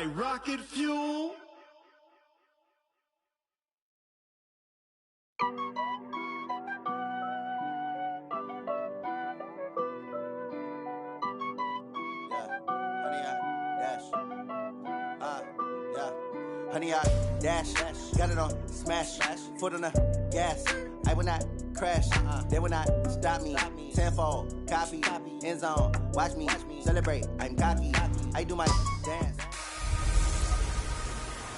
my rocket fuel? Honey, I dash, got it on smash, foot on the gas. I will not crash, they will not stop me. Tenfold, copy, end zone, watch me celebrate. I'm cocky, I do my dance.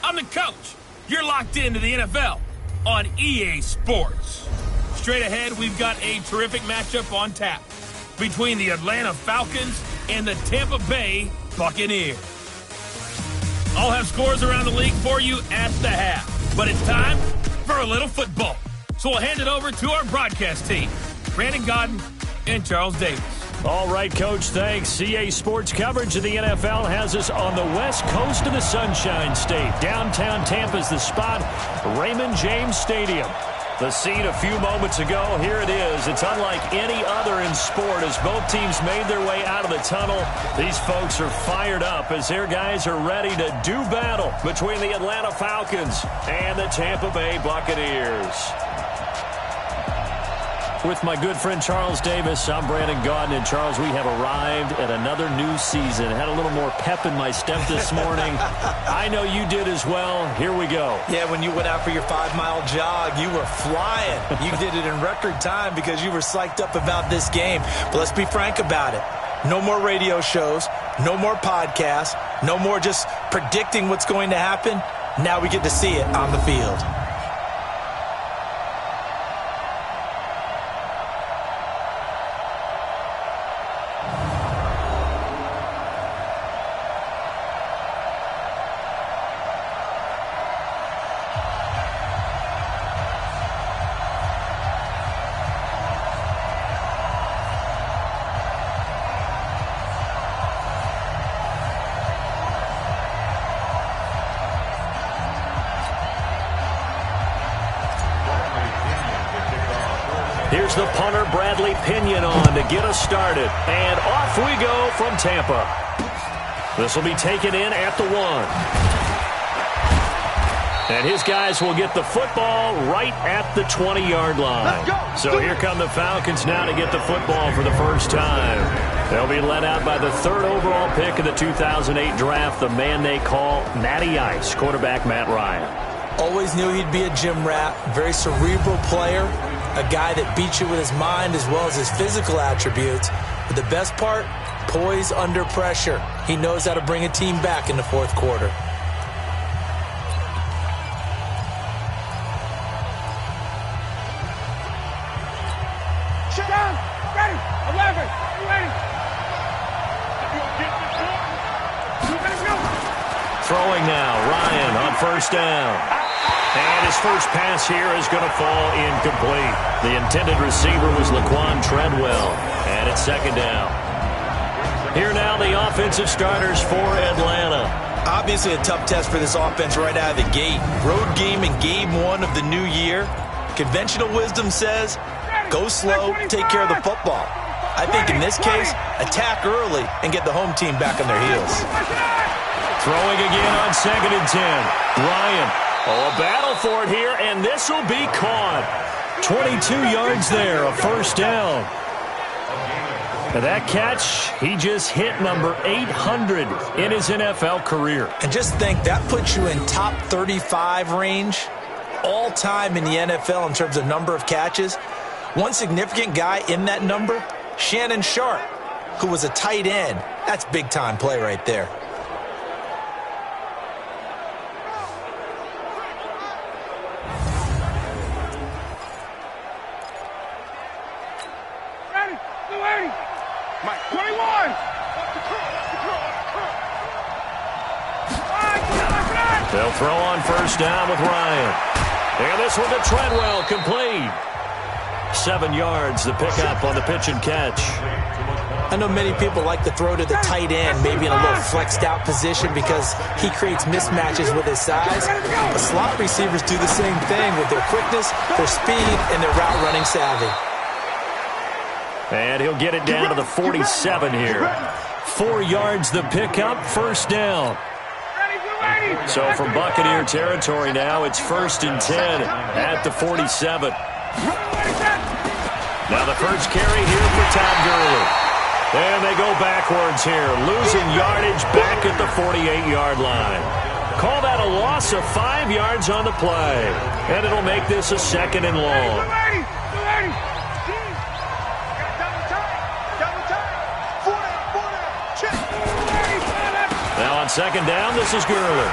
I'm the coach. You're locked into the NFL on EA Sports. Straight ahead, we've got a terrific matchup on tap between the Atlanta Falcons and the Tampa Bay Buccaneers. I'll have scores around the league for you at the half. But it's time for a little football. So we'll hand it over to our broadcast team, Brandon Godden and Charles Davis. All right, Coach, thanks. EA Sports coverage of the NFL has us on the west coast of the Sunshine State. Downtown Tampa's the spot, Raymond James Stadium. The scene a few moments ago, here it is. It's unlike any other in sport as both teams made their way out of the tunnel. These folks are fired up as their guys are ready to do battle between the Atlanta Falcons and the Tampa Bay Buccaneers. With my good friend Charles Davis, I'm Brandon Godden. And Charles, we have arrived at another new season. Had a little more pep in my step this morning. I know you did as well. Here we go. Yeah, when you went out for your 5-mile jog, you were flying. You did it in record time because you were psyched up about this game. But let's be frank about it. No more radio shows, no more podcasts, no more just predicting what's going to happen. Now we get to see it on the field. Here's the punter, Bradley Pinion, on to get us started. And off we go from Tampa. This will be taken in at the 1. And his guys will get the football right at the 20-yard line. So here come the Falcons now to get the football for the first time. They'll be led out by the 3rd overall pick of the 2008 draft, the man they call Matty Ice, quarterback Matt Ryan. Always knew he'd be a gym rat, very cerebral player, a guy that beats you with his mind as well as his physical attributes. But the best part, poise under pressure. He knows how to bring a team back in the 4th quarter. Shut down. Ready. 11. You ready? Throwing now, Ryan on first down. And his first pass here is going to fall incomplete. The intended receiver was Laquan Treadwell. And it's 2nd down. Here now the offensive starters for Atlanta. Obviously a tough test for this offense right out of the gate. Road game in game 1 of the new year. Conventional wisdom says, go slow, take care of the football. I think in this case, attack early and get the home team back on their heels. Throwing again on 2nd and 10. Ryan. Oh, a battle for it here, and this will be caught. 22 yards there, a first down. And that catch, he just hit number 800 in his NFL career. And just think, that puts you in top 35 range all time in the NFL in terms of number of catches. One significant guy in that number, Shannon Sharp, who was a tight end. That's big-time play right there. Mike, 21! They'll throw on first down with Ryan. And this one to Treadwell, complete. 7 yards, the pickup on the pitch and catch. I know many people like to throw to the tight end, maybe in a little flexed out position because he creates mismatches with his size. But slot receivers do the same thing with their quickness, their speed, and their route running savvy. And he'll get it down to the 47 here. 4 yards the pickup, first down. Ready, So from Buccaneer territory now, it's 1st and 10 at the 47. Now the first carry here for Todd Gurley. And they go backwards here, losing yardage back at the 48-yard line. Call that a loss of 5 yards on the play. And it'll make this a 2nd and long. Now on 2nd down, this is Gurley.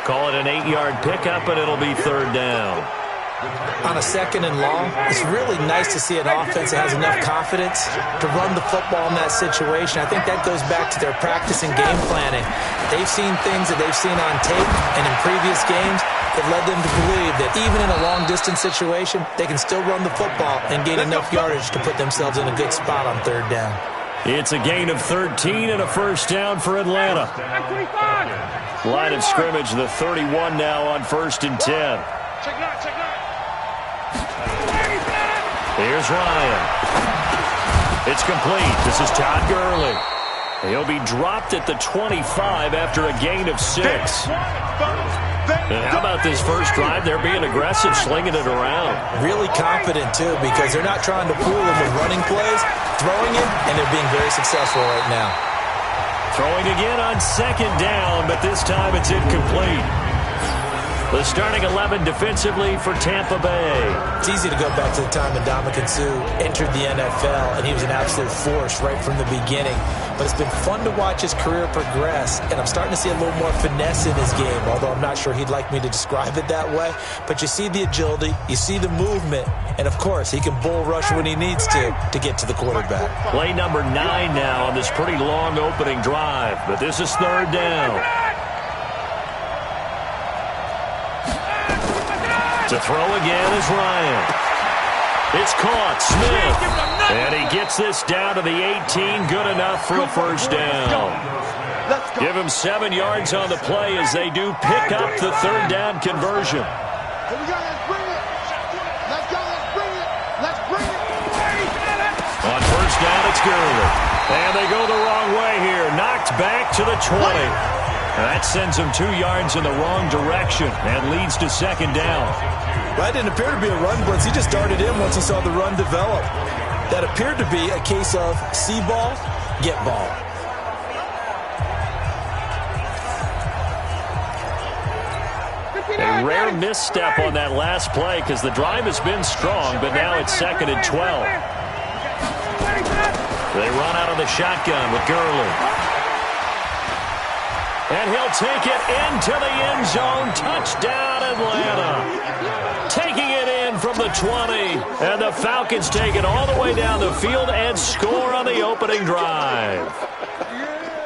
Call it an 8-yard pickup, and it'll be 3rd down. On a 2nd and long, it's really nice to see an offense that has enough confidence to run the football in that situation. I think that goes back to their practice and game planning. They've seen things that they've seen on tape and in previous games that led them to believe that even in a long-distance situation, they can still run the football and gain enough yardage to put themselves in a good spot on 3rd down. It's a gain of 13 and a 1st down for Atlanta. Line of scrimmage, the 31 now on 1st and 10. Here's Ryan. It's complete. This is Todd Gurley. He'll be dropped at the 25 after a gain of 6. And how about this first drive? They're being aggressive, slinging it around. Really confident, too, because they're not trying to fool them with running plays, throwing it, and they're being very successful right now. Throwing again on 2nd down, but this time it's incomplete. The starting 11 defensively for Tampa Bay. It's easy to go back to the time when Ndamukong Suh entered the NFL, and he was an absolute force right from the beginning. But it's been fun to watch his career progress, and I'm starting to see a little more finesse in his game, although I'm not sure he'd like me to describe it that way. But you see the agility, you see the movement, and, of course, he can bull rush when he needs to get to the quarterback. Play number 9 now on this pretty long opening drive, but this is 3rd down. To throw again is Ryan. It's caught. Smith. And he gets this down to the 18. Good enough for a 1st down. Give him 7 yards on the play as they do pick up the 3rd down conversion. Here we go. Let's bring it. Let's go. Let's bring it. Let's bring it. On 1st down, it's Gurley. And they go the wrong way here. Knocked back to the 20. That sends him 2 yards in the wrong direction and leads to 2nd down. Well, that didn't appear to be a run blitz. He just darted in once he saw the run develop. That appeared to be a case of see ball, get ball. A rare misstep on that last play because the drive has been strong, but now it's 2nd and 12. They run out of the shotgun with Gurley. And he'll take it into the end zone. Touchdown, Atlanta. Taking it in from the 20. And the Falcons take it all the way down the field and score on the opening drive.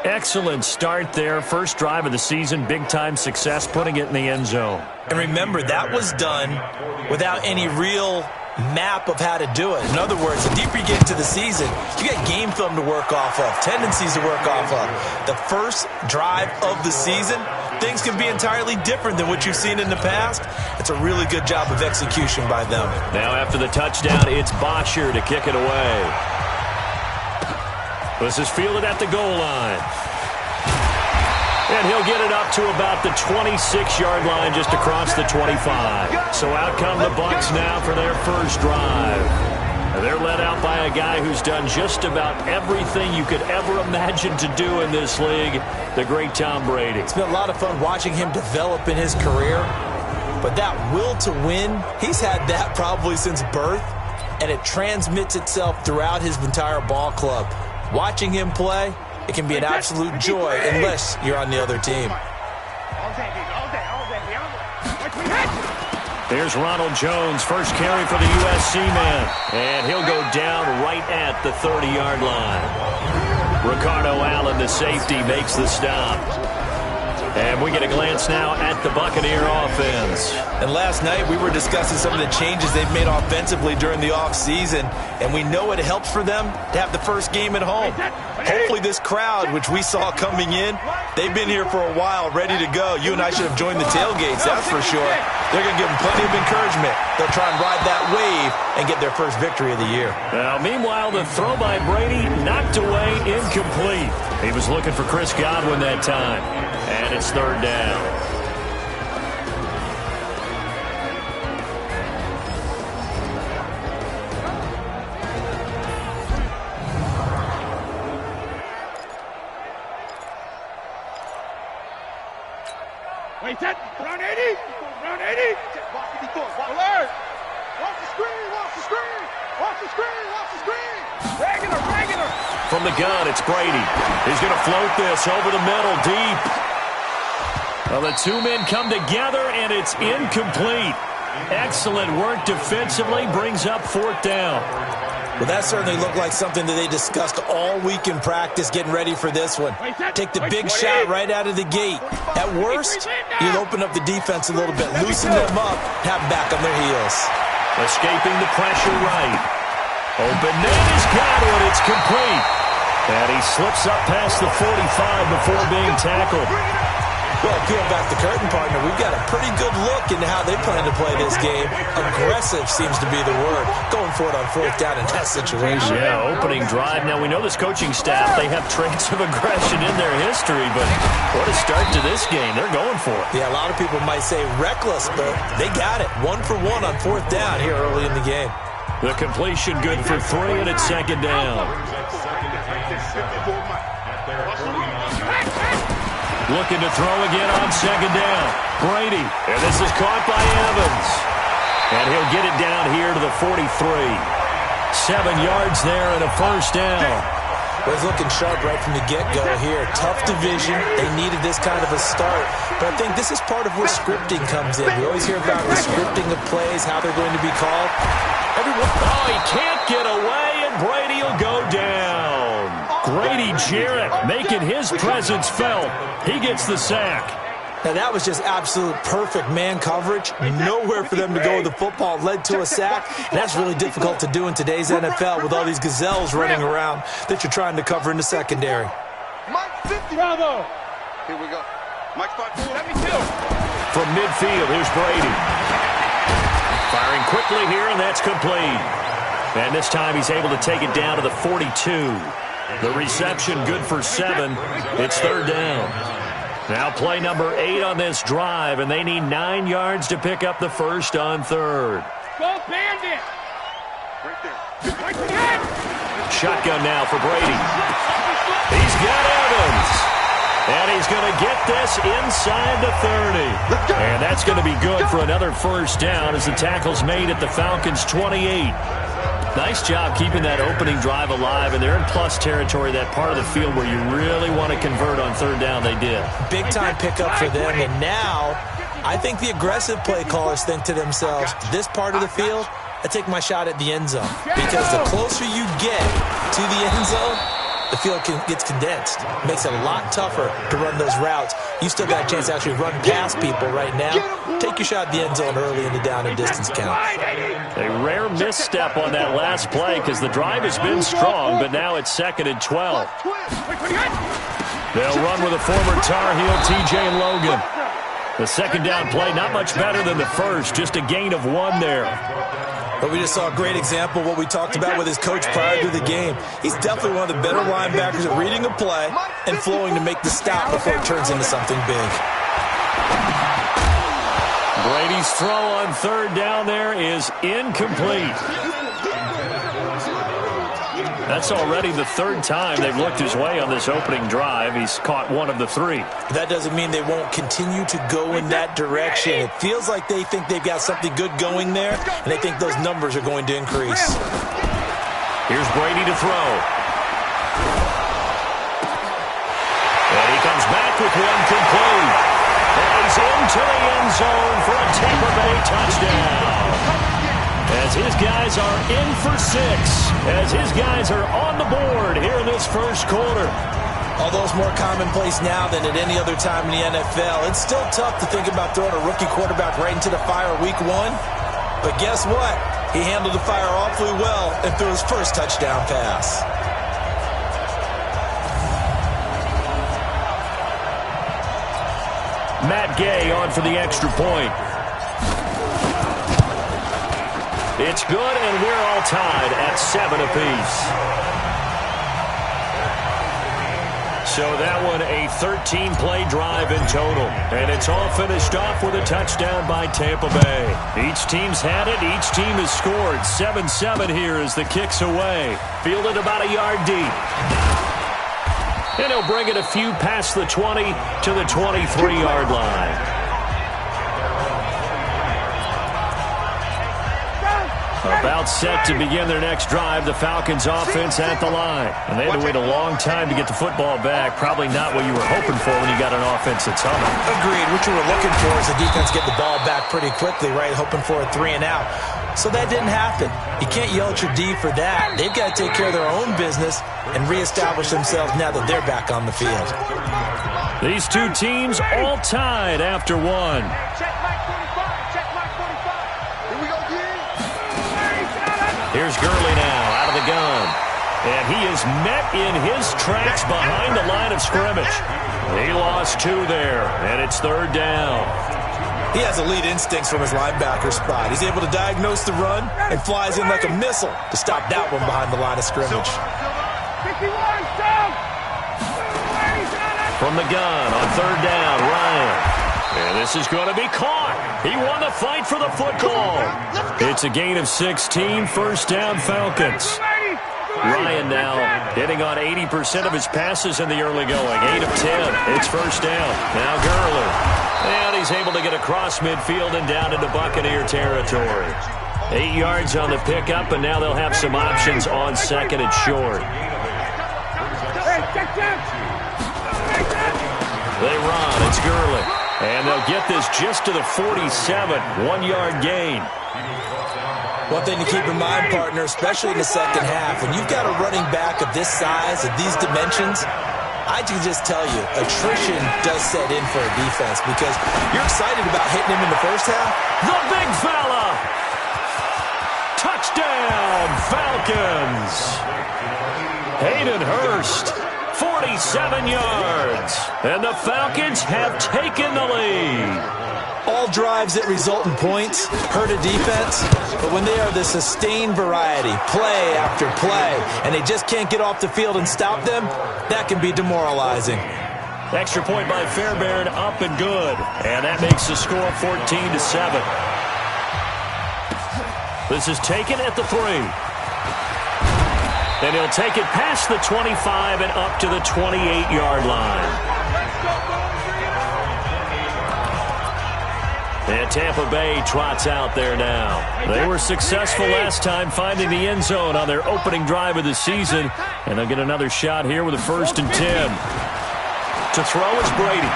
Excellent start there. First drive of the season. Big-time success putting it in the end zone. And remember, that was done without any real map of how to do it. In other words, the deeper you get into the season, you got game film to work off of, tendencies to work off of. The first drive of the season, things can be entirely different than what you've seen in the past. It's a really good job of execution by them. Now after the touchdown, it's Bosher to kick it away. This is fielded at the goal line. And he'll get it up to about the 26-yard line just across the 25. So out come the Bucs now for their first drive. They're led out by a guy who's done just about everything you could ever imagine to do in this league, the great Tom Brady. It's been a lot of fun watching him develop in his career. But that will to win, he's had that probably since birth, and it transmits itself throughout his entire ball club. Watching him play, it can be an absolute joy unless you're on the other team. There's Ronald Jones, first carry for the USC man. And he'll go down right at the 30-yard line. Ricardo Allen, the safety, makes the stop. And we get a glance now at the Buccaneer offense. And last night we were discussing some of the changes they've made offensively during the offseason, and we know it helps for them to have the first game at home. Hopefully this crowd, which we saw coming in, they've been here for a while, ready to go. You and I should have joined the tailgates, that's for sure. They're going to give them plenty of encouragement. They'll try and ride that wave and get their first victory of the year. Now, meanwhile, the throw by Brady knocked away, incomplete. He was looking for Chris Godwin that time. And it's third down. Wait, set. Round 80. Round 80. Watch the defense. Alert. Watch the screen. Watch the screen. Watch the screen. Watch the screen. Regular. From the gun, it's Brady. He's going to float this over the middle, deep. Well, the two men come together, and it's incomplete. Excellent work defensively, brings up fourth down. Well, that certainly looked like something that they discussed all week in practice, getting ready for this one. Take the big shot right out of the gate. At worst, you'll open up the defense a little bit, loosen them up, have them back on their heels. Escaping the pressure right. Open net is Godwin. It's complete. And he slips up past the 45 before being tackled. Well, peel back the curtain, partner. We've got a pretty good look into how they plan to play this game. Aggressive seems to be the word. Going for it on fourth down in that situation. Yeah, opening drive. Now, we know this coaching staff, they have traits of aggression in their history, but what a start to this game. They're going for it. Yeah, a lot of people might say reckless, but they got it. 1 for 1 on fourth down here early in the game. The completion good for 3, and it's second down. Looking to throw again on second down. Brady, and this is caught by Evans. And he'll get it down here to the 43. 7 yards there and a first down. Was looking sharp right from the get-go here. Tough division. They needed this kind of a start. But I think this is part of where scripting comes in. We always hear about the scripting of plays, how they're going to be called. He can't get away, and Brady will go down. Grady Jarrett making his presence felt. He gets the sack. Now, that was just absolute perfect man coverage. Nowhere for them to go with the football. Led to a sack. And that's really difficult to do in today's NFL with all these gazelles running around that you're trying to cover in the secondary. Mike 50. Bravo. Here we go. Mike 5. Let me kill. From midfield, here's Brady. Firing quickly here, and that's complete. And this time he's able to take it down to the 42. The reception good for 7. It's third down. Now play number 8 on this drive, and they need 9 yards to pick up the first on third. Go Bandit! Right there. Right there. Shotgun now for Brady. He's got Evans. And he's going to get this inside the 30. And that's going to be good for another first down as the tackle's made at the Falcons' 28. Nice job keeping that opening drive alive, and they're in plus territory, that part of the field where you really want to convert on third down. They did. Big-time pickup for them, and now I think the aggressive play callers think to themselves, this part of the field, I take my shot at the end zone. Because the closer you get to the end zone, the field gets condensed. Makes it a lot tougher to run those routes. You still got a chance to actually run past people right now. Take your shot at the end zone early in the down and distance count. A rare misstep on that last play because the drive has been strong, but now it's 2nd and 12. They'll run with a former Tar Heel, TJ Logan. The second down play, not much better than the first, just a gain of 1 there. But we just saw a great example of what we talked about with his coach prior to the game. He's definitely one of the better linebackers at reading a play and flowing to make the stop before it turns into something big. Brady's throw on third down there is incomplete. That's already the 3rd time they've looked his way on this opening drive. He's caught 1 of the 3. That doesn't mean they won't continue to go in that direction. It feels like they think they've got something good going there, and they think those numbers are going to increase. Here's Brady to throw. And he comes back with 1 complete. And he's into the end zone for a Tampa Bay touchdown. As his guys are in for 6. As his guys are on the board here in this first quarter. Although it's more commonplace now than at any other time in the NFL, it's still tough to think about throwing a rookie quarterback right into the fire week 1. But guess what? He handled the fire awfully well and threw his first touchdown pass. Matt Gay on for the extra point. It's good, and we're all tied at 7 apiece. So that one a 13-play drive in total. And it's all finished off with a touchdown by Tampa Bay. Each team's had it. Each team has scored. 7-7 here as the kick's away. Fielded about a yard deep. And he'll bring it a few past the 20 to the 23-yard line. About set to begin their next drive, the Falcons offense at the line. And they had to wait a long time to get the football back. Probably not what you were hoping for when you got an offense that's humming. Agreed. What you were looking for is the defense get the ball back pretty quickly, right? Hoping for a 3-and-out. So that didn't happen. You can't yell at your D for that. They've got to take care of their own business and reestablish themselves now that they're back on the field. These two teams all tied after one. Here's Gurley now out of the gun. And he is met in his tracks behind the line of scrimmage. He lost 2 there, and it's 3rd down. He has elite instincts from his linebacker spot. He's able to diagnose the run and flies in like a missile to stop that one behind the line of scrimmage. From the gun on 3rd down, Ryan. And this is going to be caught. He won the fight for the football. It's a gain of 16, 1st down Falcons. Ryan now hitting on 80% of his passes in the early going. 8 of 10. It's 1st down. Now Gurley. And he's able to get across midfield and down into Buccaneer territory. 8 yards on the pickup, and now they'll have some options on 2nd and short. They run. It's Gurley. And they'll get this just to the 47, 1-yard gain. One thing to keep in mind, partner, especially in the second half, when you've got a running back of this size, of these dimensions, I can just tell you, attrition does set in for a defense because you're excited about hitting him in the first half. The big fella! Touchdown, Falcons! Hayden Hurst. 47 yards. And the Falcons have taken the lead. All drives that result in points hurt a defense, but when they are the sustained variety, play after play, and they just can't get off the field and stop them, that can be demoralizing. Extra point by Fairbairn, up and good. And that makes the score 14-7. This is taken at the 3. And he'll take it past the 25 and up to the 28-yard line. And Tampa Bay trots out there now. They were successful last time finding the end zone on their opening drive of the season. And they'll get another shot here with a 1st and 10. To throw is Brady.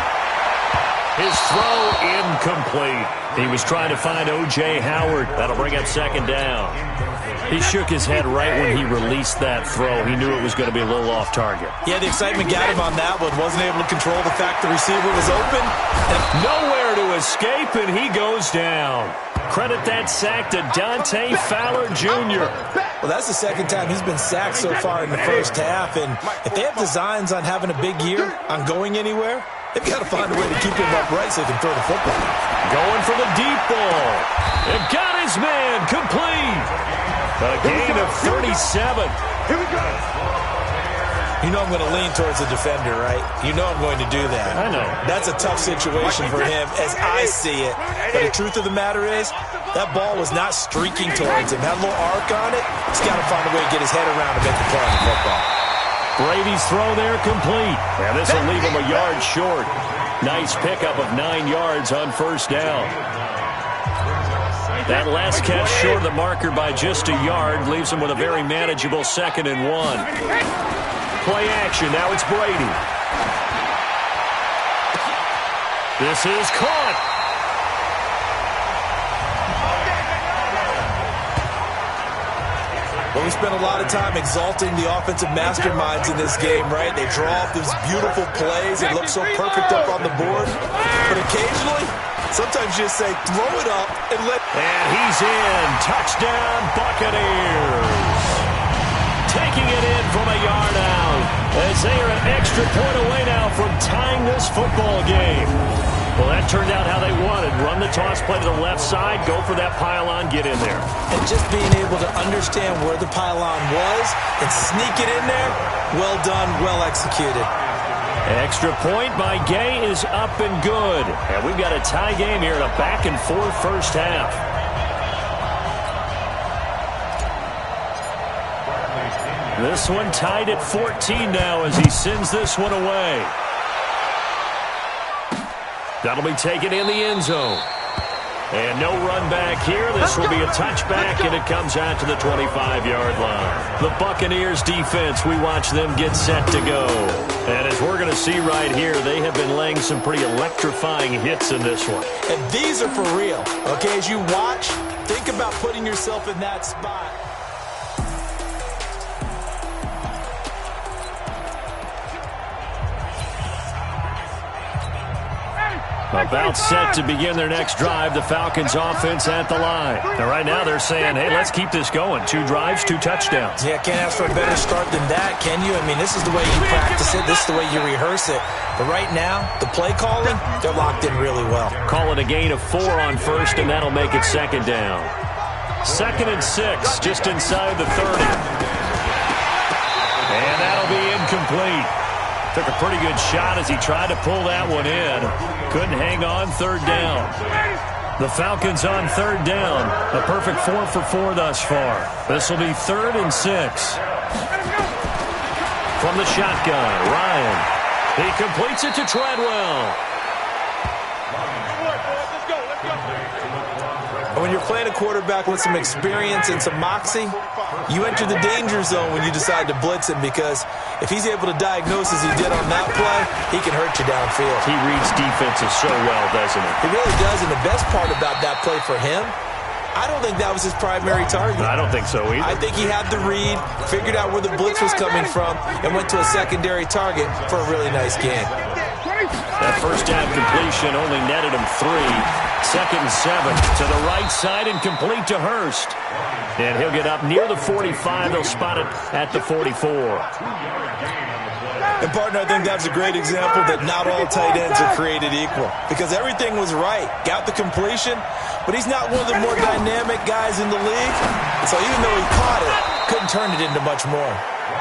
His throw incomplete. He was trying to find O.J. Howard. That'll bring up 2nd down. He shook his head right when he released that throw. He knew it was going to be a little off target. Yeah, the excitement got him on that one. Wasn't able to control the fact the receiver was open. Nowhere to escape, and he goes down. Credit that sack to Dante Fowler Jr. Well, that's the 2nd time he's been sacked so far in the first half. And if they have designs on having a big year, on going anywhere, they've got to find a way to keep him upright so he can throw the football. Going for the deep ball. And got his man complete. A gain of 37. Here we go. You know I'm going to lean towards the defender, right? You know I'm going to do that. I know. That's a tough situation for him as I see it. But the truth of the matter is, that ball was not streaking towards him. Had a little arc on it. He's got to find a way to get his head around and make the play on the football. Brady's throw there complete. And this will leave him a yard short. Nice pickup of 9 yards on 1st down. That last catch short of the marker by just a yard leaves him with a very manageable 2nd and 1. Play action. Now it's Brady. This is caught. Well, we spent a lot of time exalting the offensive masterminds in this game, right? They draw up these beautiful plays. It looks so perfect up on the board. But occasionally, sometimes you just say, throw it up and let... And he's in. Touchdown, Buccaneers. Taking it in from a yard out as they are an extra point away now from tying this football game. Well, that turned out how they wanted. Run the toss play to the left side, go for that pylon, get in there. And just being able to understand where the pylon was and sneak it in there, well done, well executed. Extra point by Gay is up and good. And we've got a tie game here in a back-and-forth first half. This one tied at 14 now as he sends this one away. That'll be taken in the end zone. And no run back here. This will be a touchback, and it comes out to the 25-yard line. The Buccaneers defense, we watch them get set to go. And as we're going to see right here, they have been laying some pretty electrifying hits in this one. And these are for real. Okay, as you watch, think about putting yourself in that spot. About set to begin their next drive, the Falcons offense at the line. And right now they're saying, hey, let's keep this going. 2 drives, 2 touchdowns. Yeah, can't ask for a better start than that, can you? I mean, this is the way you practice it. This is the way you rehearse it. But right now, the play calling, they're locked in really well. Call it a gain of 4 on first, and that'll make it second down. 2nd and 6, just inside the 30. And that'll be incomplete. Took a pretty good shot as he tried to pull that one in. Couldn't hang on 3rd down. The Falcons on 3rd down. A perfect 4 for 4 thus far. This will be 3rd and 6. From the shotgun, Ryan. He completes it to Treadwell. When you're playing a quarterback with some experience and some moxie, you enter the danger zone when you decide to blitz him, because if he's able to diagnose as he did on that play, he can hurt you downfield. He reads defenses so well, doesn't he? He really does, and the best part about that play for him, I don't think that was his primary target. I don't think so either. I think he had the read, figured out where the blitz was coming from, and went to a secondary target for a really nice gain. That first down completion only netted him 3. 2nd and 7 to the right side and complete to Hurst. And he'll get up near the 45. They'll spot it at the 44. And, partner, I think that's a great example that not all tight ends are created equal, because everything was right. Got the completion, but he's not one of the more dynamic guys in the league. So even though he caught it, couldn't turn it into much more.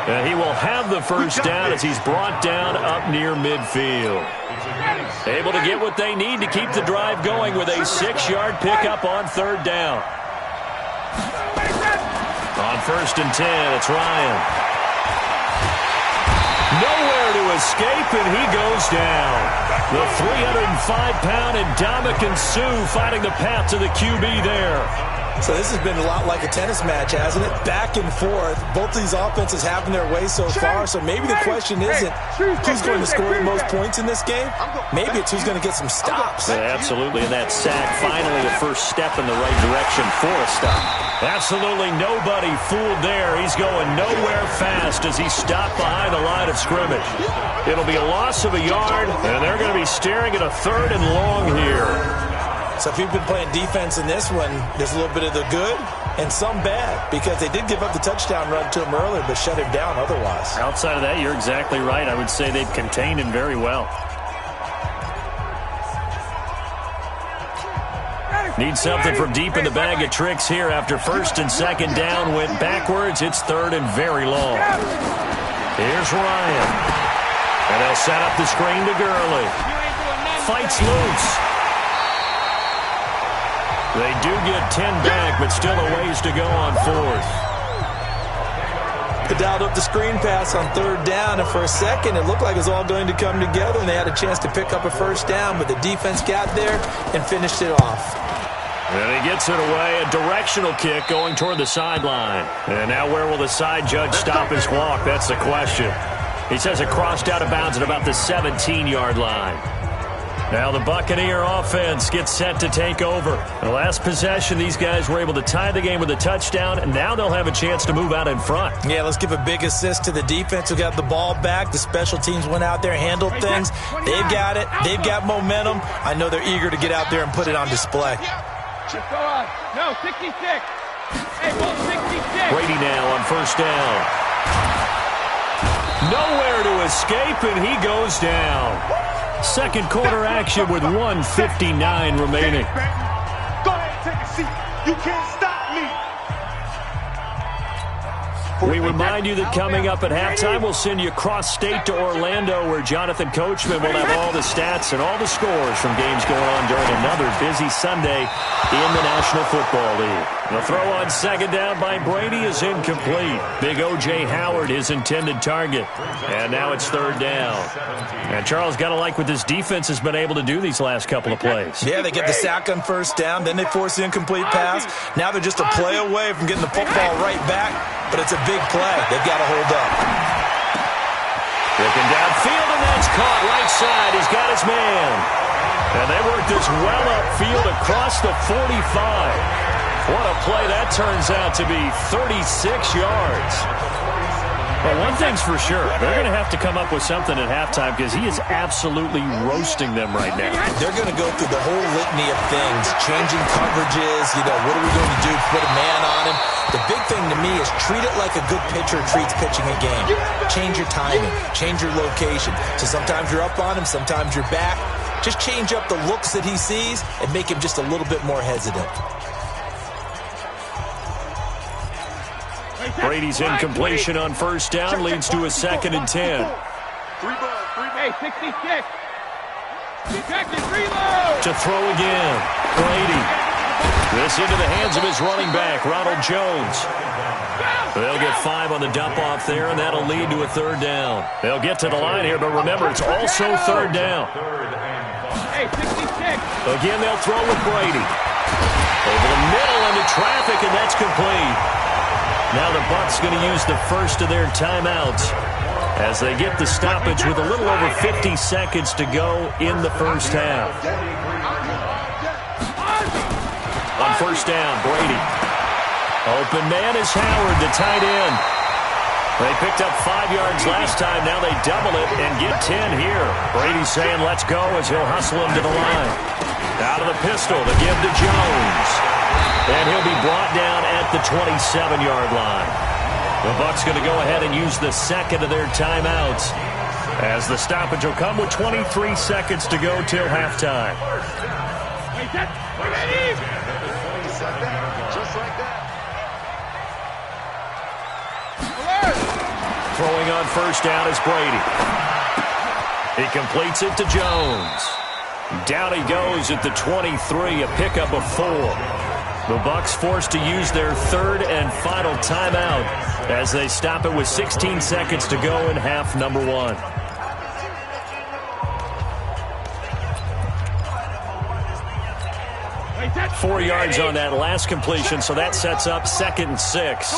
And he will have the first down as he's brought down up near midfield. Able to get what they need to keep the drive going with a 6-yard pickup on 3rd down. On 1st and 10, it's Ryan. Nowhere to escape, and he goes down. The 305-pound Ndamukong Suh fighting the path to the QB there. So this has been a lot like a tennis match, hasn't it? Back and forth. Both these offenses having their way so far. So maybe the question isn't who's going to score the most points in this game. Maybe it's who's going to get some stops. Yeah, absolutely. And that sack, finally a first step in the right direction for a stop. Absolutely nobody fooled there. He's going nowhere fast as he stopped behind the line of scrimmage. It'll be a loss of a yard, and they're going to be staring at a 3rd and long here. So if you've been playing defense in this one, there's a little bit of the good and some bad, because they did give up the touchdown run to him earlier but shut him down otherwise. Outside of that, you're exactly right. I would say they've contained him very well. Need something from deep in the bag of tricks here after 1st and 2nd down. Went backwards. It's 3rd and very long. Here's Ryan. And they'll set up the screen to Gurley. Fights loose. They do get 10 back, but still a ways to go on 4th. They dialed up the screen pass on 3rd down, and for a second it looked like it was all going to come together, and they had a chance to pick up a first down, but the defense got there and finished it off. And he gets it away, a directional kick going toward the sideline. And now where will the side judge stop his clock? That's the question. He says it crossed out of bounds at about the 17-yard line. Now the Buccaneer offense gets set to take over. The last possession, these guys were able to tie the game with a touchdown, and now they'll have a chance to move out in front. Yeah, let's give a big assist to the defense who got the ball back. The special teams went out there, handled things. They've got it. They've got momentum. I know they're eager to get out there and put it on display. No, 66. Hey, ball 66. Brady now on first down. Nowhere to escape, and he goes down. Second quarter action with 1:59 remaining. Go ahead, take a seat. You can't stop me. We remind you that coming up at halftime, we'll send you cross-state to Orlando, where Jonathan Coachman will have all the stats and all the scores from games going on during another busy Sunday in the National Football League. The throw on second down by Brady is incomplete. Big O.J. Howard, his intended target. And now it's third down. And Charles, got to like what this defense has been able to do these last couple of plays. Yeah, they get the sack on first down, then they force the incomplete pass. Now they're just a play away from getting the football right back, but it's a big play. They've got to hold up. Looking downfield, and that's caught right side. He's got his man. And they work this well upfield across the 45. What a play that turns out to be, 36 yards. Well, one thing's for sure. They're going to have to come up with something at halftime because he is absolutely roasting them right now. They're going to go through the whole litany of things, changing coverages, what are we going to do? Put a man on him. The big thing to me is treat it like a good pitcher treats pitching a game. Change your timing, change your location. So sometimes you're up on him, sometimes you're back. Just change up the looks that he sees and make him just a little bit more hesitant. Brady's incompletion on first down leads to a 2nd and 10. Hey, 66. Reload. To throw again. Brady. This into the hands of his running back, Ronald Jones. They'll get 5 on the dump-off there, and that'll lead to a third down. They'll get to the line here, but remember, it's also third down. Hey, 66. Again, they'll throw with Brady. Over the middle into traffic, and that's complete. Now the Bucs going to use the first of their timeouts as they get the stoppage with a little over 50 seconds to go in the first half. On first down, Brady. Open man is Howard, the tight end. They picked up 5 yards last time. Now they double it and get 10 here. Brady's saying let's go as he'll hustle him to the line. Out of the pistol, the give to Jones. And he'll be brought down at the 27-yard line. The Bucs going to go ahead and use the second of their timeouts as the stoppage will come with 23 seconds to go till halftime. Throwing on first down is Brady. He completes it to Jones. Down he goes at the 23, a pickup of 4. The Bucs forced to use their third and final timeout as they stop it with 16 seconds to go in half number 1. Four yards on that last completion, so that sets up 2nd and 6.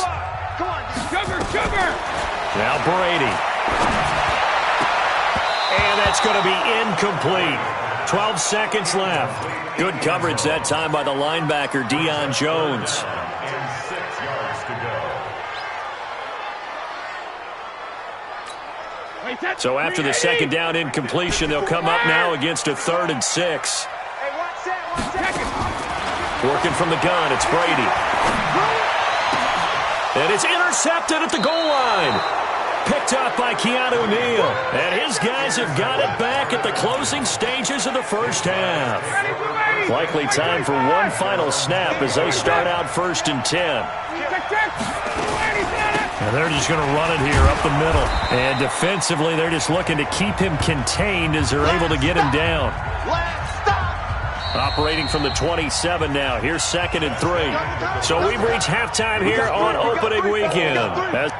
Come on, sugar. Now Brady. And that's going to be incomplete. 12 seconds left. Good coverage that time by the linebacker, Deion Jones. So after the second down incompletion, they'll come up now against a 3rd and 6. Working from the gun, it's Brady. And it's intercepted at the goal line. Picked up by Keanu Neal. And his guys have got it back at the closing stages of the first half. Likely time for one final snap as they start out 1st and 10. And they're just going to run it here up the middle. And defensively, they're just looking to keep him contained as they're able to get him down. Operating from the 27 now. Here's 2nd and 3. So we've reached halftime here on opening weekend.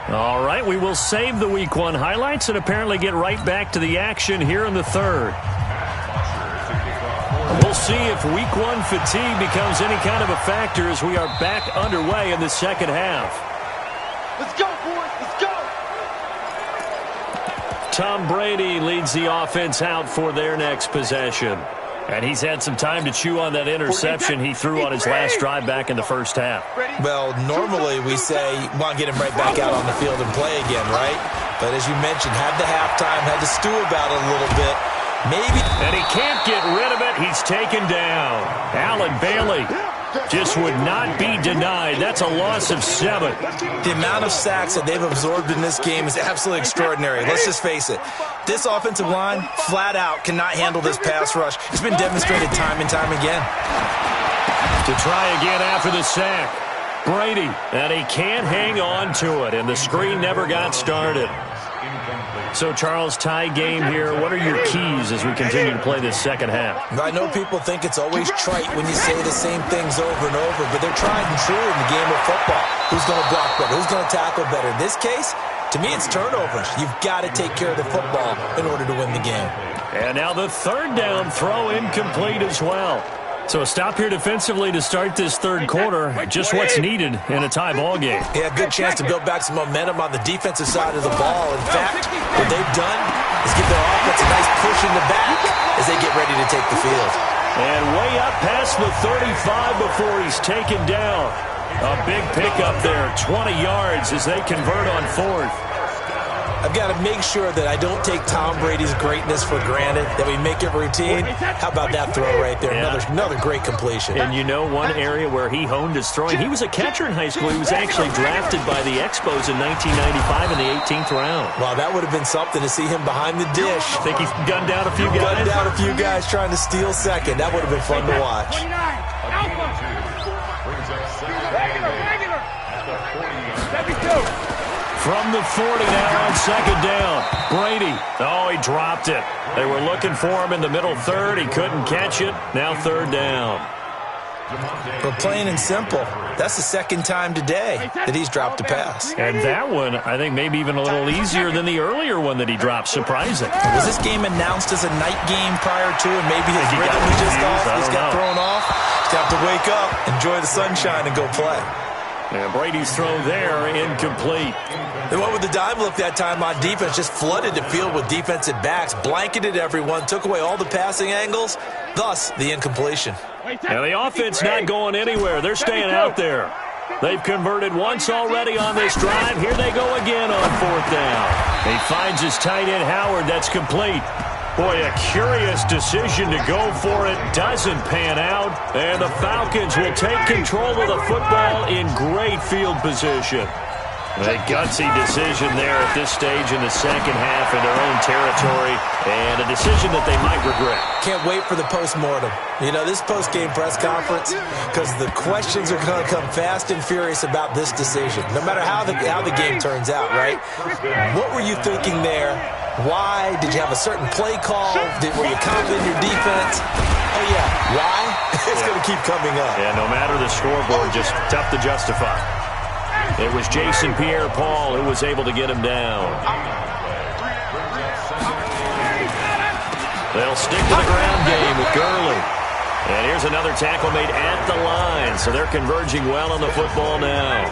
All right, we will save the Week 1 highlights and apparently get right back to the action here in the 3rd. We'll see if Week 1 fatigue becomes any kind of a factor as we are back underway in the second half. Let's go, boys. Let's go. Tom Brady leads the offense out for their next possession. And he's had some time to chew on that interception he threw on his last drive back in the first half. Well, normally we say you want to get him right back out on the field and play again, right? But as you mentioned, had the halftime, had to stew about it a little bit. Maybe. And he can't get rid of it. He's taken down. Allen Bailey just would not be denied. That's a loss of 7. The amount of sacks that they've absorbed in this game is absolutely extraordinary. Let's just face it. This offensive line, flat out, cannot handle this pass rush. It's been demonstrated time and time again. To try again after the sack. Brady, and he can't hang on to it, and the screen never got started. So, Charles, tie game here. What are your keys as we continue to play this second half? I know people think it's always trite when you say the same things over and over, but they're tried and true in the game of football. Who's going to block better? Who's going to tackle better? In this case, to me, it's turnovers. You've got to take care of the football in order to win the game. And now the third down throw incomplete as well. So a stop here defensively to start this third quarter. Just what's needed in a tie ball game. Yeah, good chance to build back some momentum on the defensive side of the ball. In fact, what they've done is give their offense a nice push in the back as they get ready to take the field. And way up past the 35 before he's taken down. A big pickup there, 20 yards as they convert on fourth. I've got to make sure that I don't take Tom Brady's greatness for granted, that we make it routine. How about that throw right there? Yeah. Another great completion. And you know one area where he honed his throwing? He was a catcher in high school. He was actually drafted by the Expos in 1995 in the 18th round. Wow, that would have been something to see him behind the dish. Think he's gunned down a few guys? Gunned down a few guys trying to steal second. That would have been fun to watch. From the 40 now on second down. Brady. Oh, he dropped it. They were looking for him in the middle third. He couldn't catch it. Now third down. But plain and simple, that's the second time today that he's dropped a pass. And that one, I think, maybe even a little easier than the earlier one that he dropped. Surprising. Was this game announced as a night game prior to, and maybe his rhythm was just off? He's got thrown off. He's got to wake up, enjoy the sunshine, and go play. And Brady's throw there, incomplete. They went with the dime look that time on defense, just flooded the field with defensive backs, blanketed everyone, took away all the passing angles, thus the incompletion. And the offense not going anywhere. They're staying out there. They've converted once already on this drive. Here they go again on fourth down. He finds his tight end, Howard. That's complete. Boy, a curious decision to go for it. Doesn't pan out. And the Falcons will take control of the football in great field position. A gutsy decision there at this stage in the second half in their own territory, and a decision that they might regret. Can't wait for the postmortem. You know, this post-game press conference, because the questions are going to come fast and furious about this decision, no matter how the game turns out, right? What were you thinking there? Why? Did you have a certain play call? Were you confident in your defense? Oh, yeah. Why? It's going to keep coming up. Yeah, no matter the scoreboard, just tough to justify. It was Jason Pierre-Paul who was able to get him down. They'll stick to the ground game with Gurley. And here's another tackle made at the line, so they're converging well on the football now.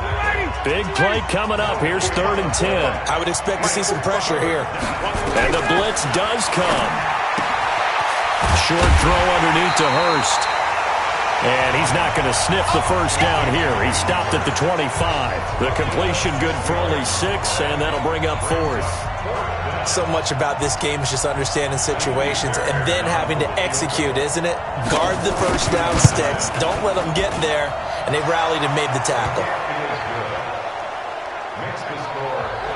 Big play coming up. Here's 3rd and 10. I would expect to see some pressure here. And the blitz does come. Short throw underneath to Hurst. And he's not going to sniff the first down here. He stopped at the 25. The completion good for only 6, and that'll bring up 4th. So much about this game is just understanding situations and then having to execute, isn't it? Guard the first down sticks. Don't let them get there. And they rallied and made the tackle.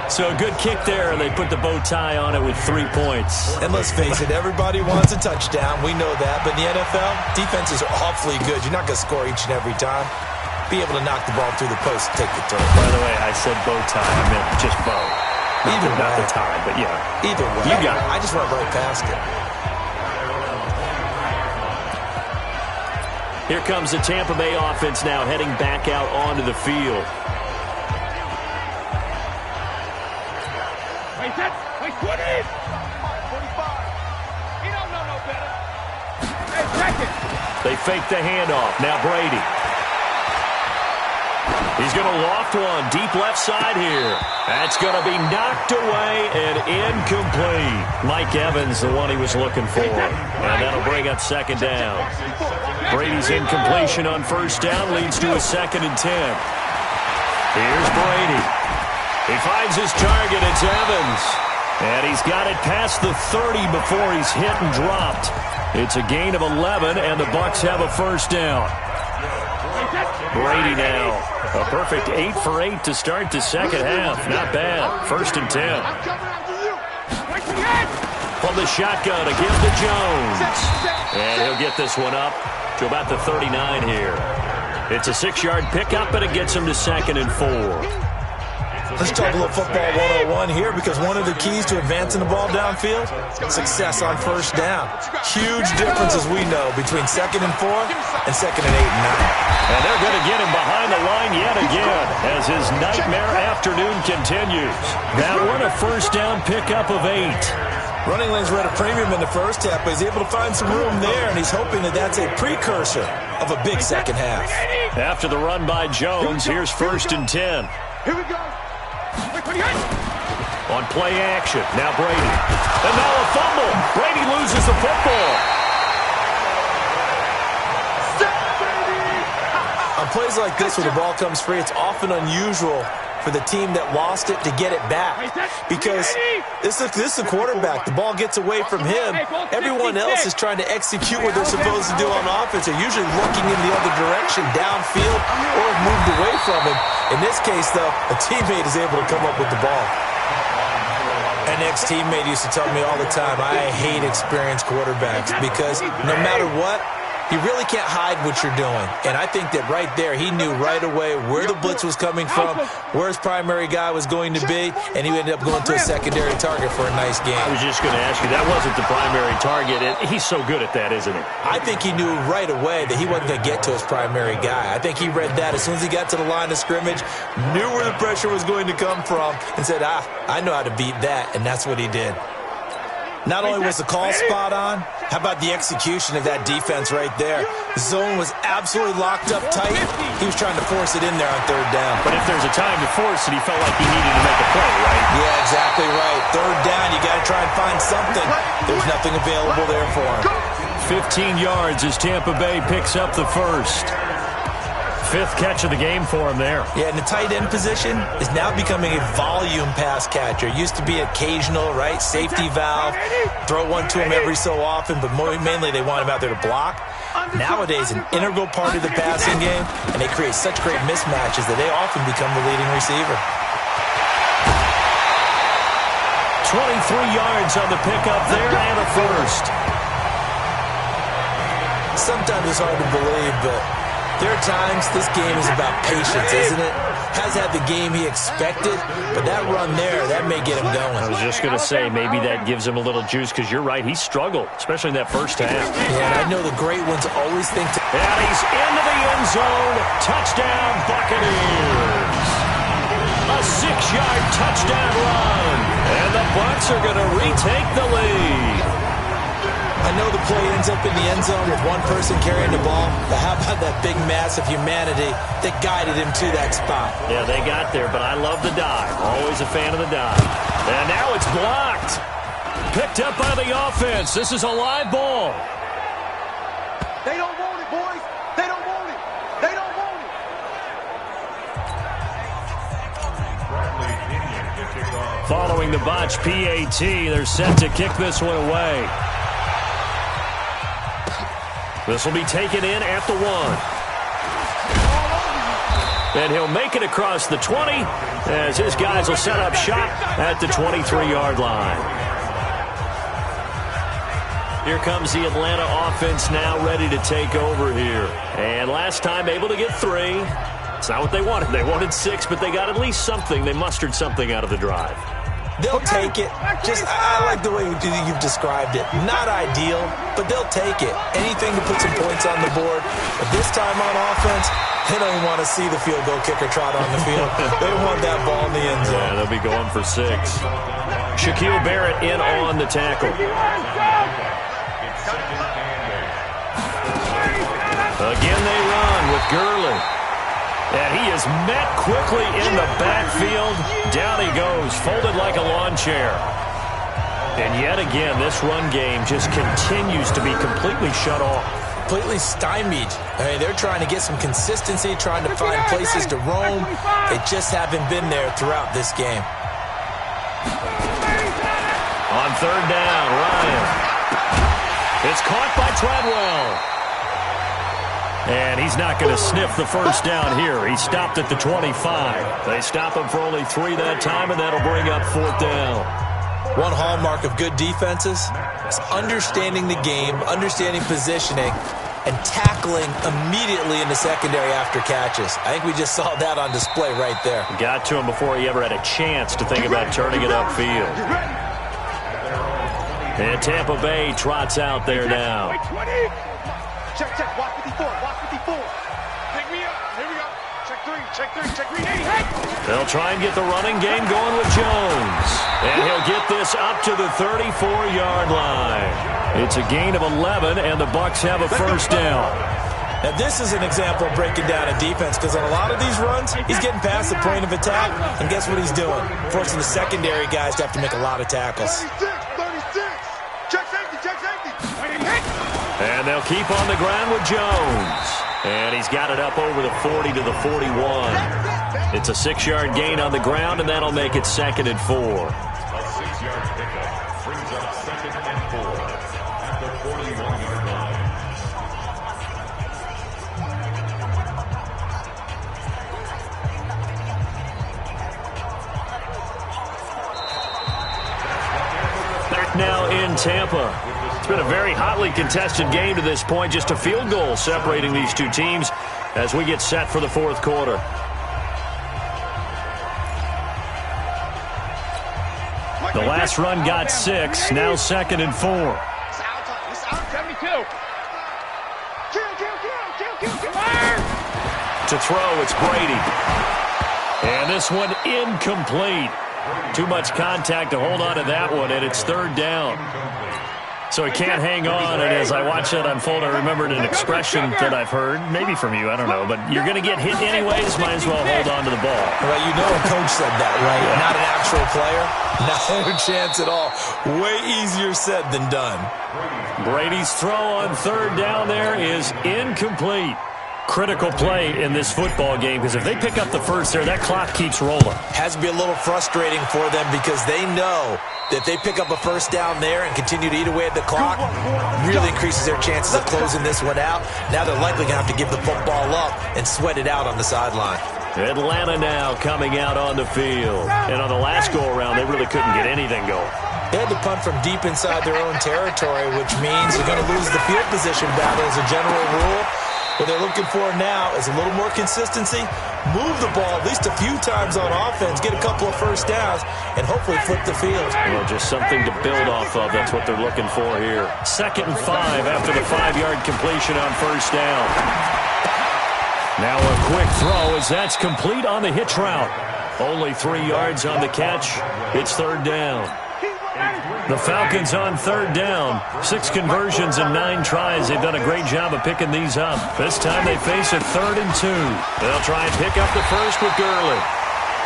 So a good kick there, and they put the bow tie on it with 3 points. And let's face it, everybody wants a touchdown. We know that. But in the NFL, defenses are awfully good. You're not going to score each and every time. Be able to knock the ball through the post and take the throw. By the way, I said bow tie. I meant just bow. Not the tie, but yeah. Either way. You got it. I just went right past it. Here comes the Tampa Bay offense now heading back out onto the field. Wait, 20! 45. He don't know no better. Hey, check it. They fake the handoff. Now Brady. He's going to loft one deep left side here. That's going to be knocked away and incomplete. Mike Evans, the one he was looking for. And that'll bring up second down. Brady's incompletion on first down leads to a 2nd and 10. Here's Brady. He finds his target. It's Evans. And he's got it past the 30 before he's hit and dropped. It's a gain of 11, and the Bucs have a first down. Brady now. A perfect 8 for 8 to start the second half. Not bad. 1st and 10. From the shotgun, a give to Jones. And he'll get this one up to about the 39 here. It's a 6-yard pickup, and it gets him to 2nd and 4. Let's talk a little football 101 here, because one of the keys to advancing the ball downfield, success on first down. Huge difference, as we know, between 2nd and 4 and 2nd and 8 and 9. And they're going to get him behind the line yet again as his nightmare afternoon continues. That one, a first down pickup of 8. Running lanes were at a premium in the first half, but he's able to find some room there, and he's hoping that that's a precursor of a big second half. After the run by Jones, here's 1st and 10. Here we go. On play action, now Brady. And now a fumble. Brady loses the football. On plays like this where the ball comes free, it's often unusual for the team that lost it to get it back, because this is the quarterback. The ball gets away from him. Everyone else is trying to execute what they're supposed to do on offense. They're usually looking in the other direction, downfield, or moved away from him. In this case, though, a teammate is able to come up with the ball. An ex-teammate used to tell me all the time, I hate experienced quarterbacks, because no matter what, you really can't hide what you're doing. And I think that right there, he knew right away where the blitz was coming from, where his primary guy was going to be, and he ended up going to a secondary target for a nice game. I was just going to ask you, that wasn't the primary target. He's so good at that, isn't he? I think he knew right away that he wasn't going to get to his primary guy. I think he read that as soon as he got to the line of scrimmage, knew where the pressure was going to come from, and said, I know how to beat that, and that's what he did. Not only was the call spot on, how about the execution of that defense right there? The zone was absolutely locked up tight. He was trying to force it in there on 3rd down. But if there's a time to force it, he felt like he needed to make a play, right? Yeah, exactly right. 3rd down, you got to try and find something. There's nothing available there for him. 15 yards as Tampa Bay picks up the first. 5th catch of the game for him there. Yeah, and the tight end position is now becoming a volume pass catcher. It used to be occasional, right? Safety valve. Throw one to him every so often, but mainly they want him out there to block. Nowadays, an integral part of the passing game, and they create such great mismatches that they often become the leading receiver. 23 yards on the pickup there and a first. Sometimes it's hard to believe, but there are times this game is about patience, isn't it? Has had the game he expected, but that run there, that may get him going. I was just going to say, maybe that gives him a little juice, because you're right, he struggled, especially in that first half. Yeah, and I know the great ones always think to... And he's into the end zone. Touchdown, Buccaneers. A 6-yard touchdown run. And the Bucs are going to retake the lead. I know the play ends up in the end zone with one person carrying the ball, but how about that big mass of humanity that guided him to that spot? Yeah, they got there, but I love the dive. Always a fan of the dive. And now it's blocked. Picked up by the offense. This is a live ball. They don't want it, boys. They don't want it. They don't want it. Following the botch PAT, they're set to kick this one away. This will be taken in at the 1. And he'll make it across the 20 as his guys will set up shop at the 23-yard line. Here comes the Atlanta offense now ready to take over here. And last time able to get 3. It's not what they wanted. They wanted 6, but they got at least something. They mustered something out of the drive. They'll take it. I like the way you've described it. Not ideal, but they'll take it. Anything to put some points on the board. But this time on offense, they don't even want to see the field goal kicker trot on the field. They want that ball in the end zone. Yeah, they'll be going for 6. Shaquille Barrett in on the tackle. Again they run with Gurley. And he is met quickly in the backfield. Down he goes, folded like a lawn chair. And yet again, this run game just continues to be completely shut off. Completely stymied. I mean, they're trying to get some consistency, trying to find places to roam. They just haven't been there throughout this game. On third down, Ryan. It's caught by Treadwell. And he's not going to sniff the first down here. He stopped at the 25. They stop him for only 3 that time, and that'll bring up fourth down. One hallmark of good defenses is understanding the game, understanding positioning, and tackling immediately in the secondary after catches. I think we just saw that on display right there. Got to him before he ever had a chance to think about turning it upfield. And Tampa Bay trots out there now. Check, watch 54, watch 54. Pick me up, here we go. Check three, hey! They'll try and get the running game going with Jones. And he'll get this up to the 34-yard line. It's a gain of 11, and the Bucs have a first down. Now, this is an example of breaking down a defense, because on a lot of these runs, he's getting past the point of attack, and guess what he's doing? Forcing the secondary guys to have to make a lot of tackles. 36. Check safety. And they'll keep on the ground with Jones. And he's got it up over the 40 to the 41. It's a 6-yard gain on the ground, and that'll make it 2nd and 4. A 6-yard pickup brings up 2nd and 4 at the 41-yard line. Back now in Tampa. It's been a very hotly contested game to this point. Just a field goal separating these two teams as we get set for the fourth quarter. The last run got 6. Now 2nd and 4. It's out, 72. Kill. To throw, it's Brady. And this one incomplete. Too much contact to hold on to that one, and it's 3rd down. So he can't hang on, and as I watch that unfold, I remembered an expression that I've heard, maybe from you, I don't know, but you're going to get hit anyways, might as well hold on to the ball. Well, you know a coach said that, right? Yeah. Not an actual player. Not a chance at all. Way easier said than done. Brady's throw on 3rd down there is incomplete. Critical play in this football game, because if they pick up the first there, that clock keeps rolling. Has to be a little frustrating for them, because they know that if they pick up a first down there and continue to eat away at the clock, really increases their chances of closing this one out. Now they're likely going to have to give the football up and sweat it out on the sideline. Atlanta now coming out on the field. And on the last go-around, they really couldn't get anything going. They had to punt from deep inside their own territory, which means they're going to lose the field position battle as a general rule. What they're looking for now is a little more consistency, move the ball at least a few times on offense, get a couple of first downs, and hopefully flip the field. Well, just something to build off of. That's what they're looking for here. 2nd and 5 after the 5-yard completion on first down. Now a quick throw as that's complete on the hitch route. Only 3 yards on the catch. It's 3rd down. The Falcons on 3rd down. 6 conversions and 9 tries. They've done a great job of picking these up. This time they face a 3rd and 2. They'll try and pick up the first with Gurley.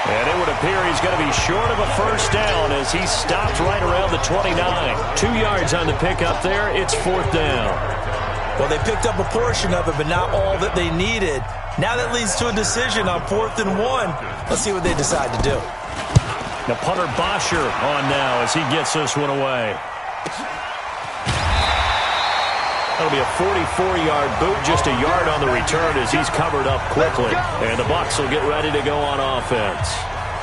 And it would appear he's going to be short of a first down as he stopped right around the 29. 2 yards on the pickup there. It's 4th down. Well, they picked up a portion of it, but not all that they needed. Now that leads to a decision on 4th and 1. Let's see what they decide to do. The punter Bosher on now as he gets this one away. That'll be a 44-yard boot, just a yard on the return as he's covered up quickly. And the Bucs will get ready to go on offense.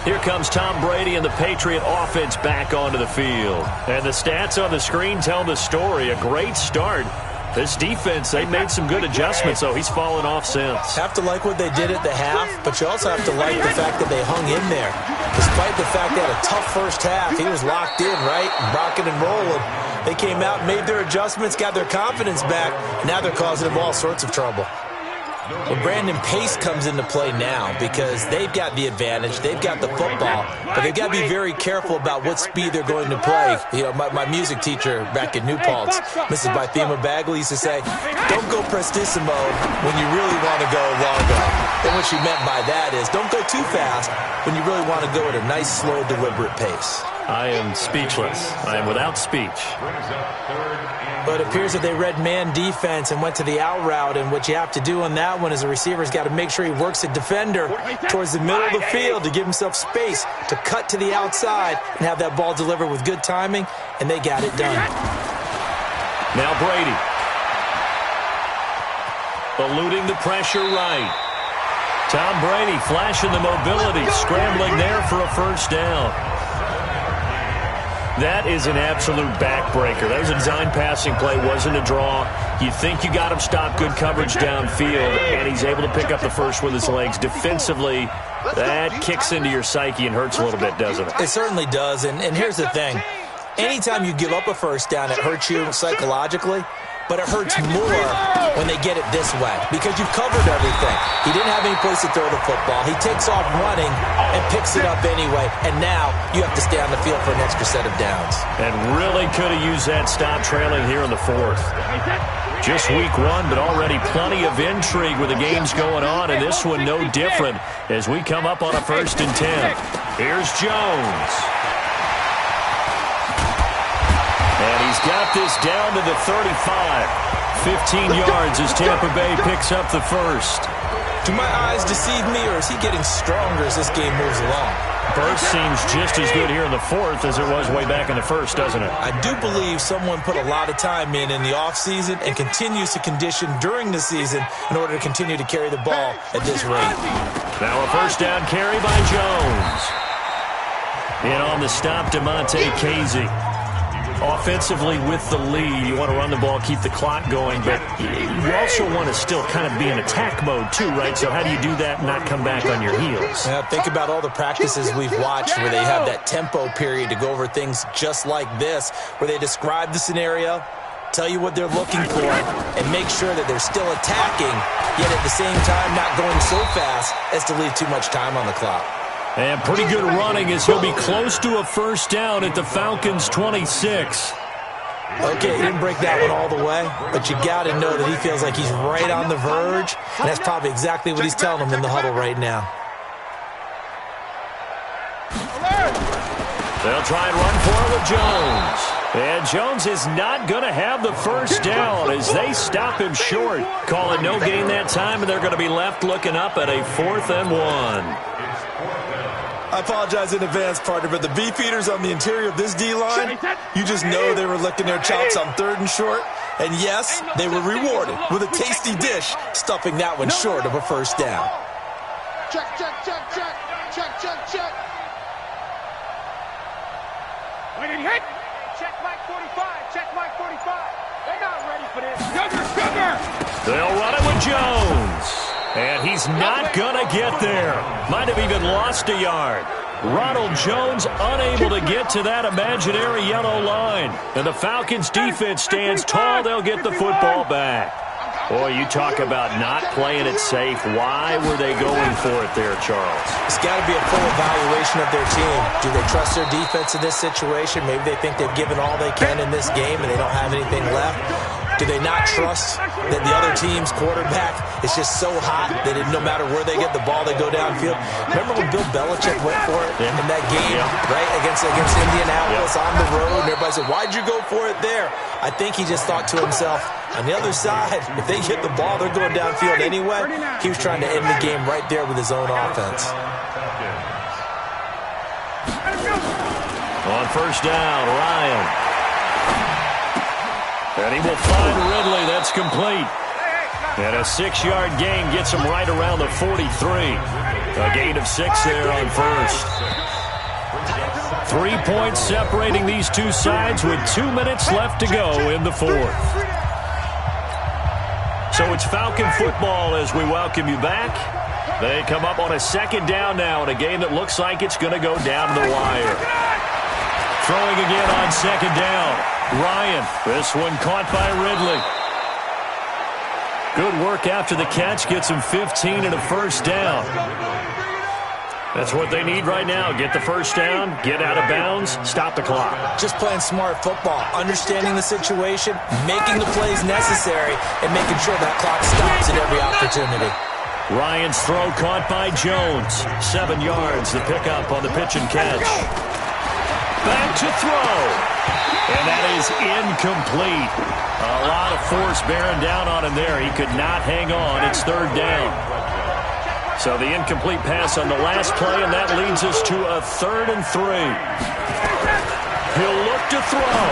Here comes Tom Brady and the Patriot offense back onto the field. And the stats on the screen tell the story. A great start. This defense, they made some good adjustments, so he's fallen off since. Have to like what they did at the half, but you also have to like the fact that they hung in there. Despite the fact they had a tough first half, he was locked in, right? Rocking and rolling. They came out, made their adjustments, got their confidence back, and now they're causing them all sorts of trouble. Well, Brandon Pace comes into play now because they've got the advantage. They've got the football, but they've got to be very careful about what speed they're going to play. You know, my music teacher back in New Paltz, Mrs. Bythema Bagley, used to say, don't go prestissimo when you really want to go largo. And when what she meant by that is don't go too fast when you really want to go at a nice, slow, deliberate pace. I am speechless. I am without speech. But it appears that they read man defense and went to the out route, and what you have to do on that one is the receiver's got to make sure he works a defender towards the middle of the field to give himself space to cut to the outside and have that ball delivered with good timing, and they got it done. Now Brady. Eluding the pressure right. Tom Brady flashing the mobility, scrambling there for a first down. That is an absolute backbreaker. That was a design passing play, wasn't a draw. You think you got him stopped, good coverage downfield, and he's able to pick up the first with his legs. Defensively, that kicks into your psyche and hurts a little bit, doesn't it? It certainly does, and here's the thing. Anytime you give up a first down, it hurts you psychologically, but it hurts more when they get it this way because you've covered everything. He didn't have any place to throw the football. He takes off running and picks it up anyway, and now you have to stay on the field for an extra set of downs. And really could have used that stop trailing here in the fourth. Just week one, but already plenty of intrigue with the games going on, and this one no different as we come up on a 1st and 10. Here's Jones. And he's got this down to the 35. 15 yards as Tampa Bay picks up the first. Do my eyes deceive me, or is he getting stronger as this game moves along? Burst seems just as good here in the fourth as it was way back in the first, doesn't it? I do believe someone put a lot of time in the offseason and continues to condition during the season in order to continue to carry the ball at this rate. Now a first down carry by Jones. And on the stop, DeMonte Casey. Offensively with the lead, you want to run the ball, keep the clock going, but you also want to still kind of be in attack mode too, right? So how do you do that and not come back on your heels? Yeah, think about all the practices we've watched where they have that tempo period to go over things just like this, where they describe the scenario, tell you what they're looking for, and make sure that they're still attacking, yet at the same time not going so fast as to leave too much time on the clock. And pretty good running as he'll be close to a first down at the Falcons' 26. Okay, he didn't break that one all the way, but you got to know that he feels like he's right on the verge, and that's probably exactly what he's telling them in the huddle right now. They'll try and run for it with Jones. And Jones is not going to have the first down as they stop him short. Call it no gain that time, and they're going to be left looking up at a 4th and 1. I apologize in advance, partner, but the beefeaters on the interior of this D-line, you just know they were licking their chops on 3rd and short. And yes, they were rewarded with a tasty dish, stuffing that one short of a first down. Check, check, check, check, check, check, check. Waiting hit. Check Mike 45, check Mike 45. They're not ready for this. Cover. They'll run it with Jones. And he's not going to get there. Might have even lost a yard. Ronald Jones unable to get to that imaginary yellow line. And the Falcons defense stands tall. They'll get the football back. Boy, you talk about not playing it safe. Why were they going for it there, Charles? It's got to be a full evaluation of their team. Do they trust their defense in this situation? Maybe they think they've given all they can in this game and they don't have anything left. Do they not trust that the other team's quarterback is just so hot that no matter where they get the ball, they go downfield? Remember when Bill Belichick went for it in that game, right, against Indianapolis on the road, and everybody said, why'd you go for it there? I think he just thought to himself, on the other side, if they hit the ball, they're going downfield anyway. He was trying to end the game right there with his own offense. On first down, Ryan. And he will find Ridley. That's complete. And a 6-yard gain gets him right around the 43. A gain of 6 there on first. 3 points separating these two sides with 2 minutes left to go in the fourth. So it's Falcon football as we welcome you back. They come up on a 2nd down now in a game that looks like it's going to go down the wire. Throwing again on 2nd down. Ryan, this one caught by Ridley. Good work after the catch, gets him 15 and a first down. That's what they need right now. Get the first down, get out of bounds, stop the clock. Just playing smart football, understanding the situation, making the plays necessary, and making sure that clock stops at every opportunity. Ryan's throw caught by Jones. 7 yards, the pickup on the pitch and catch. Back to throw. And that is incomplete. A lot of force bearing down on him there. He could not hang on. It's 3rd down. So the incomplete pass on the last play, and that leads us to a 3rd and 3. He'll look to throw.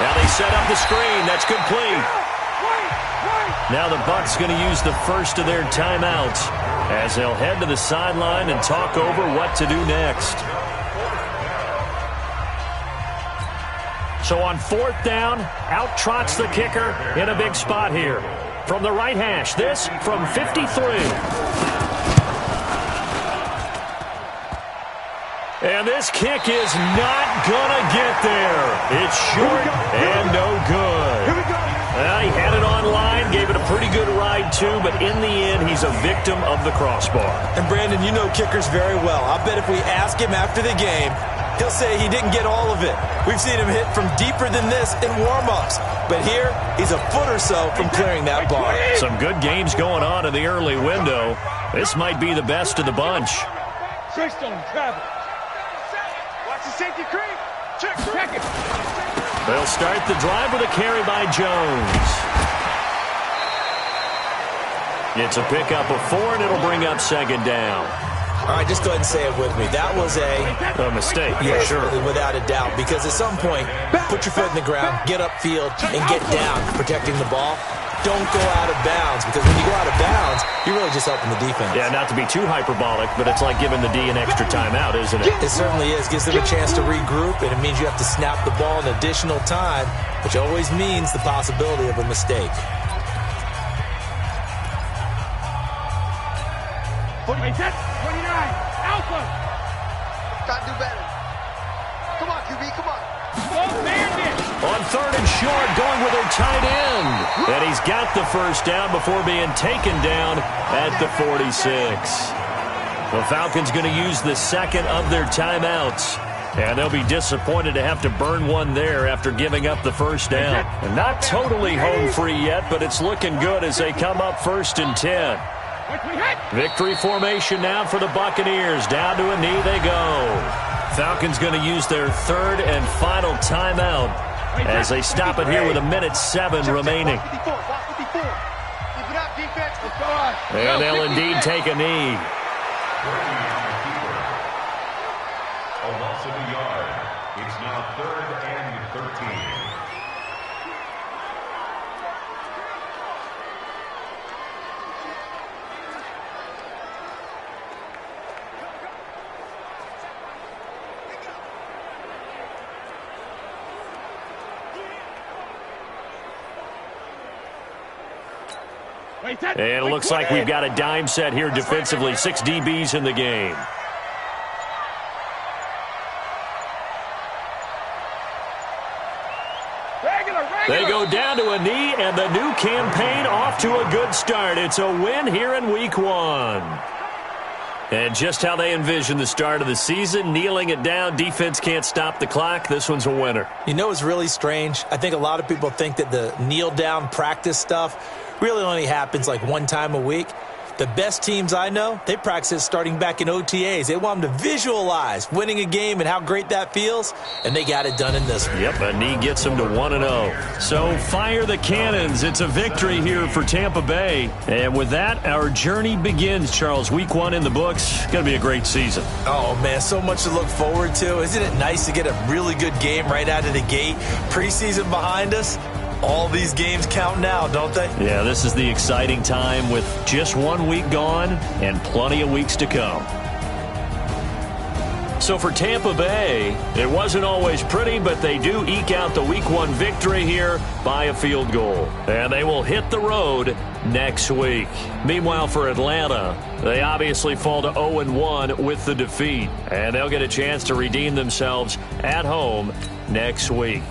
Now they set up the screen. That's complete. Now the Bucs going to use the first of their timeouts as they'll head to the sideline and talk over what to do next. So on 4th down, out trots the kicker in a big spot here. From the right hash, this from 53. And this kick is not going to get there. It's short and no good. Well, he had it on line, gave it a pretty good ride too, but in the end, he's a victim of the crossbar. And Brandon, you know kickers very well. I bet if we ask him after the game, he'll say he didn't get all of it. We've seen him hit from deeper than this in warm-ups. But here, he's a foot or so from clearing that bar. Some good games going on in the early window. This might be the best of the bunch. Watch the safety creep. Check it. They'll start the drive with a carry by Jones. It's a pickup of 4, and it'll bring up 2nd down. All right, just go ahead and say it with me. That was a mistake. Yeah, sure. Without a doubt. Because at some point, put your foot in the ground, get upfield, and get down protecting the ball. Don't go out of bounds, because when you go out of bounds, you're really just helping the defense. Yeah, not to be too hyperbolic, but it's like giving the D an extra timeout, isn't it? It certainly is. Gives them a chance to regroup, and it means you have to snap the ball an additional time, which always means the possibility of a mistake. 29, Alpha. Got to do better. Come on, QB, come on. On 3rd and short, going with their tight end. And he's got the first down before being taken down at the 46. The Falcons going to use the 2nd of their timeouts. And they'll be disappointed to have to burn one there after giving up the first down. And not totally home free yet, but it's looking good as they come up 1st and 10. Victory formation now for the Buccaneers. Down to a knee they go. Falcons going to use their 3rd and final timeout as they stop it here with 1:07 remaining. And they'll indeed take a knee. A loss of a yard. It's now 3rd and 13. And it looks like we've got a dime set here defensively. 6 DBs in the game. They go down to a knee, and the new campaign off to a good start. It's a win here in Week 1. And just how they envision the start of the season, kneeling it down, defense can't stop the clock. This one's a winner. You know what's really strange? I think a lot of people think that the kneel-down practice stuff really only happens like one time a week. The best teams I know, they practice it starting back in OTAs. They want them to visualize winning a game and how great that feels, and they got it done in this one. Yep, a knee gets them to 1-0. So fire the cannons. It's a victory here for Tampa Bay. And with that, our journey begins, Charles. Week 1 in the books. Going to be a great season. Oh, man, so much to look forward to. Isn't it nice to get a really good game right out of the gate? Preseason behind us. All these games count now, don't they? Yeah, this is the exciting time with just 1 week gone and plenty of weeks to come. So for Tampa Bay, it wasn't always pretty, but they do eke out the Week 1 victory here by a field goal. And they will hit the road next week. Meanwhile, for Atlanta, they obviously fall to 0-1 with the defeat. And they'll get a chance to redeem themselves at home next week.